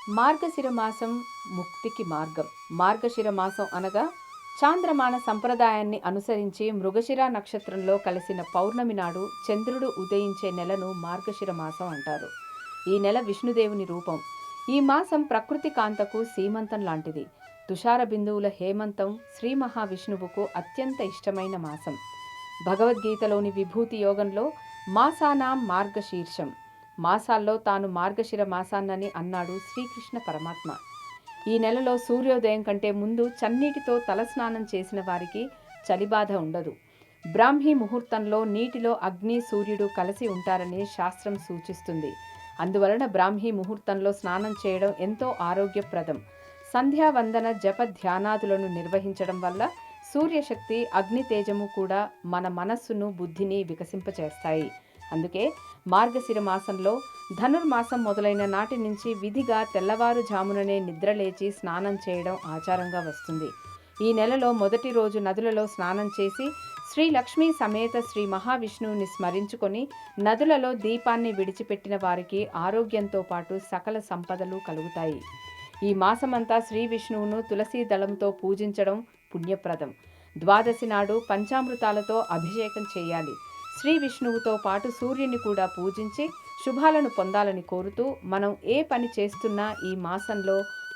మార్గశిర మాసం ముక్తికి మార్గం. మార్గశిర మాసం అనగా చాంద్రమాన సంప్రదాయాన్ని అనుసరించి మృగశిర నక్షత్రంలో కలిసిన పౌర్ణమి నాడు చంద్రుడు ఉదయించే నెలను మార్గశిర మాసం అంటారు. ఈ నెల విష్ణుదేవుని రూపం. ఈ మాసం ప్రకృతి కాంతకు సీమంతం లాంటిది. తుషార బిందువుల హేమంతం శ్రీ మహావిష్ణువుకు అత్యంత ఇష్టమైన మాసం. భగవద్గీతలోని విభూతి యోగంలో మాసానాం మార్గశీర్షం, మాసాల్లో తాను మార్గశిర మాసాన్నని అన్నాడు శ్రీకృష్ణ పరమాత్మ. ఈ నెలలో సూర్యోదయం కంటే ముందు చన్నీటితో తలస్నానం చేసిన వారికి చలిబాధ ఉండదు. బ్రాహ్మీ ముహూర్తంలో నీటిలో అగ్ని సూర్యుడు కలిసి ఉంటారని శాస్త్రం సూచిస్తుంది. అందువలన బ్రాహ్మీ ముహూర్తంలో స్నానం చేయడం ఎంతో ఆరోగ్యప్రదం. సంధ్యావందన జప ధ్యానాదులను నిర్వహించడం వల్ల సూర్యశక్తి అగ్ని తేజము కూడా మన మనస్సును బుద్ధిని వికసింపచేస్తాయి. అందుకే మార్గశిర మాసంలో ధనుర్మాసం మొదలైన నాటి నుంచి విధిగా తెల్లవారుజాముననే నిద్రలేచి స్నానం చేయడం ఆచారంగా వస్తుంది. ఈ నెలలో మొదటి రోజు నదులలో స్నానం చేసి శ్రీ లక్ష్మీ సమేత శ్రీ మహావిష్ణువుని స్మరించుకొని నదులలో దీపాన్ని విడిచిపెట్టిన వారికి ఆరోగ్యంతో పాటు సకల సంపదలు కలుగుతాయి. ఈ మాసమంతా శ్రీ విష్ణువును తులసీ దళంతో పూజించడం పుణ్యప్రదం. ద్వాదశి నాడు పంచామృతాలతో అభిషేకం చేయాలి. శ్రీ విష్ణువుతో పాటు సూర్యుని కూడా పూజించి శుభాలను పొందాలని కోరుతూ మనం ఏ పని చేస్తున్నా ఈ మాసంలో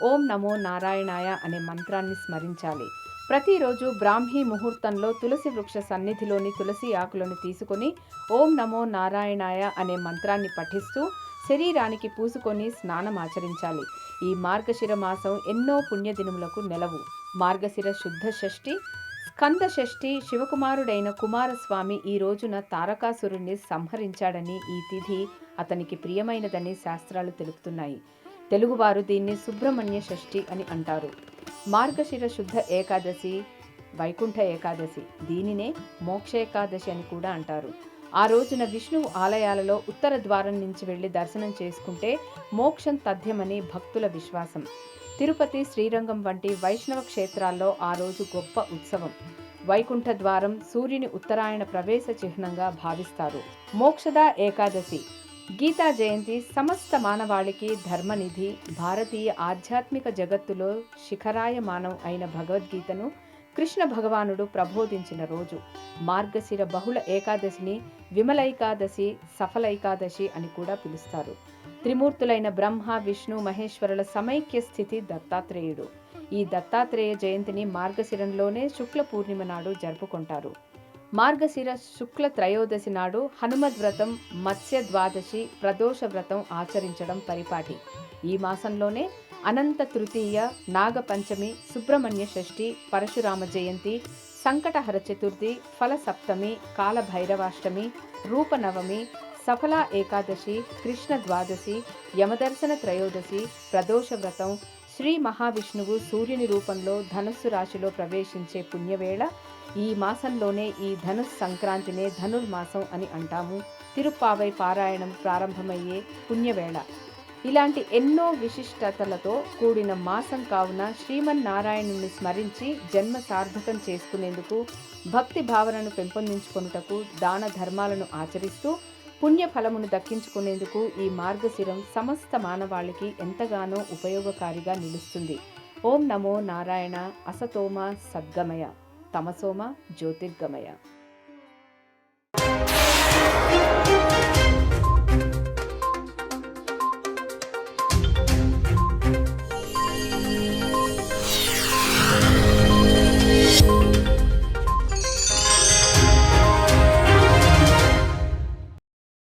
ఓం నమో నారాయణాయ అనే మంత్రాన్ని స్మరించాలి. ప్రతిరోజు బ్రాహ్మీ ముహూర్తంలో తులసి వృక్ష సన్నిధిలోని తులసి ఆకులను తీసుకొని ఓం నమో నారాయణాయ అనే మంత్రాన్ని పఠిస్తూ శరీరానికి పూసుకొని స్నానం ఆచరించాలి. ఈ మార్గశిర మాసం ఎన్నో పుణ్యదినములకు నెలవు. మార్గశిర శుద్ధ షష్ఠి, స్కంద షష్ఠి, శివకుమారుడైన కుమారస్వామి ఈ రోజున తారకాసురుణ్ణి సంహరించాడని, ఈ తిథి అతనికి ప్రియమైనదని శాస్త్రాలు తెలుపుతున్నాయి. తెలుగువారు దీన్ని సుబ్రహ్మణ్య షష్ఠి అని అంటారు. మార్గశిర శుద్ధ ఏకాదశి వైకుంఠ ఏకాదశి, దీనినే మోక్ష ఏకాదశి అని కూడా అంటారు. ఆ రోజున విష్ణువు ఆలయాలలో ఉత్తర ద్వారం నుంచి వెళ్లి దర్శనం చేసుకుంటే మోక్షం తథ్యమని భక్తుల విశ్వాసం. తిరుపతి, శ్రీరంగం వంటి వైష్ణవ క్షేత్రాల్లో ఆ రోజు గొప్ప ఉత్సవం. వైకుంఠ ద్వారం సూర్యుని ఉత్తరాయణ ప్రవేశ చిహ్నంగా భావిస్తారు. మోక్షద ఏకాదశి, గీతా జయంతి సమస్త మానవాళికి ధర్మనిధి. భారతీయ ఆధ్యాత్మిక జగత్తులో శిఖరాయమానం అయిన భగవద్గీతను కృష్ణ భగవానుడు ప్రబోధించిన రోజు. మార్గశిర బహుళ ఏకాదశిని విమలైకాదశి, సఫలైకాదశి అని కూడా పిలుస్తారు. త్రిమూర్తులైన బ్రహ్మ, విష్ణు, మహేశ్వరుల సమైక్య స్థితి దత్తాత్రేయుడు. ఈ దత్తాత్రేయ జయంతిని మార్గశిరంలోనే శుక్ల పూర్ణిమ నాడు జరుపుకుంటారు. మార్గశిర శుక్ల త్రయోదశి నాడు హనుమద్వ్రతం, మత్స్య ద్వాదశి, ప్రదోష వ్రతం ఆచరించడం పరిపాటి. ఈ మాసంలోనే అనంత తృతీయ, నాగపంచమి, సుబ్రహ్మణ్య షష్ఠి, పరశురామ జయంతి, సంకటహర చతుర్థి, ఫల సప్తమి, కాలభైరవాష్టమి, రూపనవమి, సఫల ఏకాదశి, కృష్ణ ద్వాదశి, యమదర్శన త్రయోదశి, ప్రదోష వ్రతం, శ్రీ మహావిష్ణువు సూర్యుని రూపంలో ధనుస్సు రాశిలో ప్రవేశించే పుణ్యవేళ. ఈ మాసంలోనే ఈ ధనుస్ సంక్రాంతినే ధనుర్మాసం అని అంటాము. తిరుప్పావై పారాయణం ప్రారంభమయ్యే పుణ్యవేళ. ఇలాంటి ఎన్నో విశిష్టతలతో కూడిన మాసం కావున శ్రీమన్నారాయణుని స్మరించి జన్మ సార్థకం చేసుకునేందుకు, భక్తి భావనను పెంపొందించుకొనుటకు, దాన ధర్మాలను ఆచరిస్తూ పుణ్యఫలమును దక్కించుకునేందుకు ఈ మార్గశిరం సమస్త మానవాళికి ఎంతగానో ఉపయోగకారిగా నిలుస్తుంది. ఓం నమో నారాయణ. అసతోమ సద్గమయ, తమసోమ జ్యోతిర్గమయ.